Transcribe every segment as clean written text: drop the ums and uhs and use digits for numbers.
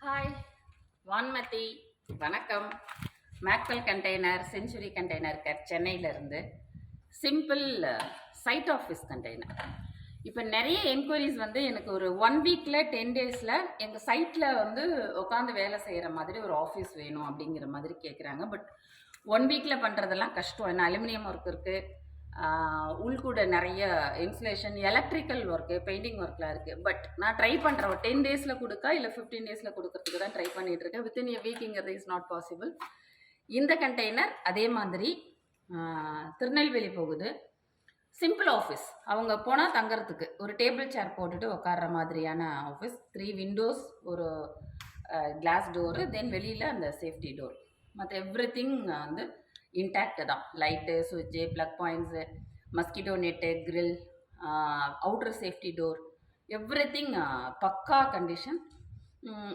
Hi Vanmathi, வணக்கம். மேக்வெல் container, century container சென்னையிலேருந்து simple side office container. இப்போ நிறைய என்கொயரிஸ் எனக்கு ஒரு 1 வீக்கில் 10 டேஸில் எங்கள் சைட்டில் உட்காந்து வேலை செய்கிற மாதிரி ஒரு ஆஃபீஸ் வேணும் அப்படிங்கிற மாதிரி கேட்குறாங்க. பட் 1 வீக்கில் பண்ணுறதெல்லாம் கஷ்டம். ஏன்னா அலுமினியம் ஒர்க் இருக்குது, உள்கூட நிறைய இன்சுலேஷன், எலக்ட்ரிக்கல் ஒர்க்கு, பெயிண்டிங் ஒர்க்லாம் இருக்குது. பட் நான் ட்ரை பண்ணுறேன், ஒரு 10 டேஸில் கொடுக்க இல்லை 15 டேஸில் கொடுக்கறதுக்கு தான் ட்ரை பண்ணிகிட்ருக்கேன். வித்தின் எ வீக்குங்கிறது இஸ் நாட் பாசிபிள். இந்த கண்டெய்னர் அதே மாதிரி திருநெல்வேலி போகுது. சிம்பிள் ஆஃபீஸ், அவங்க போனால் தங்கறதுக்கு ஒரு டேபிள் சேர் போட்டுட்டு உட்கார்ற மாதிரியான ஆஃபீஸ். 3 விண்டோஸ், ஒரு கிளாஸ் டோரு, தென் வெளியில் அந்த சேஃப்டி டோர். மற்ற எவ்ரி திங் இன்டாக்ட் தான். லைட்டு, சுவிட்சு, plug points, mosquito net, grill, outer safety door, every thing பக்கா கண்டிஷன்.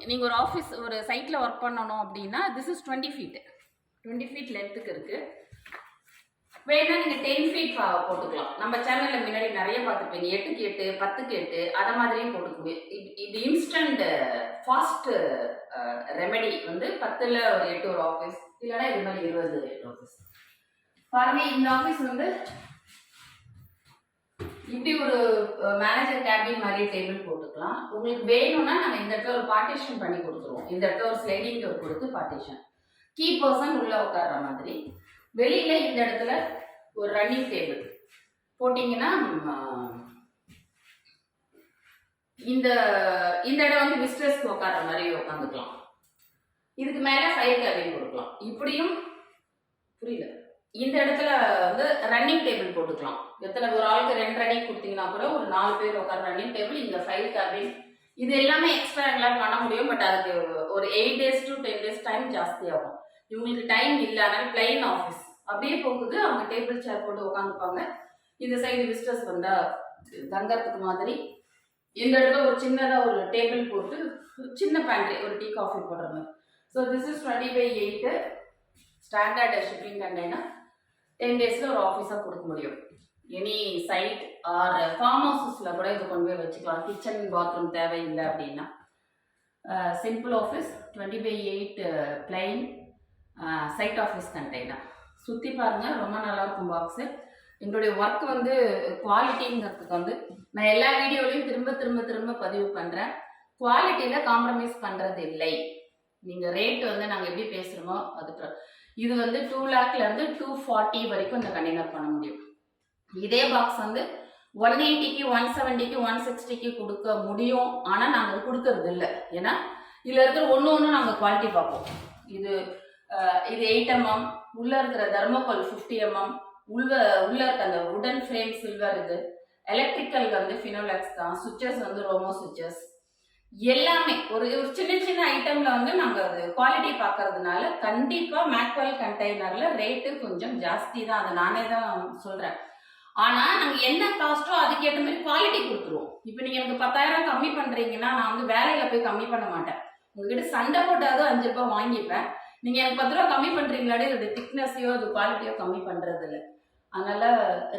நீங்கள் ஒரு ஆஃபீஸ் ஒரு சைட்டில் ஒர்க் பண்ணணும் அப்படின்னா திஸ் இஸ் 20 ஃபீட் லென்த்துக்கு இருக்குது. வேணா நீங்கள் 10 ஃபீட் போட்டுக்கலாம். நம்ம சேனலில் முன்னாடி நிறைய பார்த்துருப்பீங்க, 8க்கு 8, 10க்கு 8, அதை மாதிரியும் போட்டுக்குவேன். இது இன்ஸ்டன்ட் ஃபாஸ்ட் ரெமெடி. 10ல் ஒரு 8 ஒரு ஆஃபீஸ், இல்லைனா இது மாதிரி 20 ஆஃபீஸ். பாருங்க, இந்த ஆஃபீஸ் இப்படி ஒரு மேனேஜர் கேபின் மாதிரி டேபிள் போட்டுக்கலாம். உங்களுக்கு வேணும்னா நாங்கள் இந்த இடத்துல ஒரு பார்ட்டிஷன் பண்ணி கொடுத்துருவோம். இந்த இடத்துல ஒரு ஸ்லைடிங் டோர் கொடுத்து பார்ட்டிஷன், கீ பர்சன் உள்ளே உட்கார்ற மாதிரி. வெளியில் இந்த இடத்துல ஒரு ரன்னிங் டேபிள் போட்டிங்கன்னா இந்த இடம் விசிட்டர்ஸ்க்கு உட்கார்ற மாதிரி உட்காந்துக்கலாம். இதுக்கு மேலே ஃபைல் கேபின் கொடுக்கலாம். இப்படியும் புரியல. இந்த இடத்துல ரன்னிங் டேபிள் போட்டுக்கலாம். எத்தனை ஒரு ஆளுக்கு 2 ரன்னிங் கொடுத்தீங்கன்னா கூட ஒரு 4 பேர் உட்கார ரன்னிங் டேபிள். இந்த ஃபைல் கேபின், இது எல்லாமே எக்ஸ்ட்ரா எங்களால் பண்ண முடியும். பட் அதுக்கு ஒரு 8 days to 10 days டைம் ஜாஸ்தி ஆகும். இவங்களுக்கு டைம் இல்லை, அதனால பிளைன் ஆஃபீஸ் அப்படியே போகுது. அவங்க டேபிள் சேர் போட்டு உட்காந்துப்பாங்க. இந்த சைடு விசிட்டர்ஸ் வந்தால் தங்கறதுக்கு மாதிரி. இந்த இடத்துல ஒரு சின்னதாக ஒரு டேபிள் போட்டு சின்ன பேண்ட்ரி, ஒரு டீ காஃபி போடுற மாதிரி. So this is 20/8 standard shipping container. 10 டேஸில் ஒரு ஆஃபீஸாக கொடுக்க முடியும். எனி சைட் ஆர் ஃபார்ம் ஹவுசஸில் கூட இதை கொண்டு போய் வச்சுக்கலாம். கிச்சன் பாத்ரூம் தேவையில்லை அப்படின்னா. Simple office 20/8 plain site office container. சுற்றி பாருங்கள், ரொம்ப நல்லாயிருக்கும் பாக்ஸு. எங்களுடைய ஒர்க் குவாலிட்டிங்கிறதுக்கு நான் எல்லா வீடியோலையும் திரும்ப பதிவு பண்ணுறேன். குவாலிட்டியில் காம்ப்ரமைஸ் பண்ணுறது இல்லை. நீங்கள் ரேட்டு நாங்கள் எப்படி பேசுகிறோமோ அது. இது 2 lakhலேருந்து 240 வரைக்கும் இந்த கண்டெய்னர் பண்ண முடியும். இதே பாக்ஸ் 180க்கு 170க்கு 160க்கு கொடுக்க முடியும். ஆனால் நாங்கள் கொடுக்கறது இல்லை. ஏன்னா இதில் இருக்கிற ஒன்று நாங்கள் குவாலிட்டி பார்ப்போம். இது 8 mm, உள்ளே இருக்கிற தர்மோகோல் 50 mm, உள்ளே இருக்க அந்த உடன் ஃப்ரேம் சில்வர். இது எலக்ட்ரிக்கல் ஃபினோலெக்ஸ் தான். Switches Roma switches. எல்லாமே ஒரு சின்ன ஐட்டம்ல நாங்கள் அது குவாலிட்டி பார்க்கறதுனால கண்டிப்பாக மேக்வெல் கண்டெய்னரில் ரேட்டு கொஞ்சம் ஜாஸ்தி தான். அதை நானே தான் சொல்கிறேன். ஆனால் நாங்கள் என்ன காஸ்ட்டோ அதுக்கேற்ற மாதிரி குவாலிட்டி கொடுத்துருவோம். இப்போ நீங்கள் எனக்கு 10,000 கம்மி பண்ணுறீங்கன்னா நான் வேலையில் போய் கம்மி பண்ண மாட்டேன். உங்ககிட்ட சண்டை போட்டாவது 5 ரூபாய் வாங்கிப்பேன். நீங்கள் எனக்கு 10 ரூபா கம்மி பண்ணுறீங்களாடே அது திக்னஸையோ அது குவாலிட்டியோ கம்மி பண்ணுறது இல்லை. அதனால்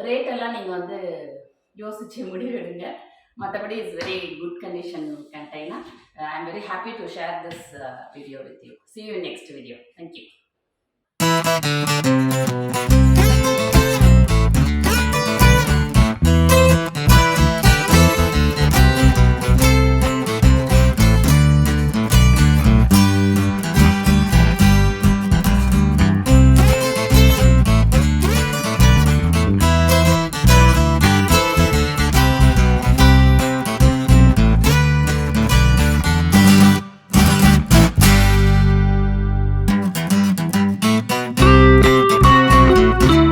ரேட்டெல்லாம் நீங்கள் யோசித்து முடிவு எடுங்க. மற்றபடி it's very good condition container. I'm very happy to share this video with you. See you in next video. Thank you.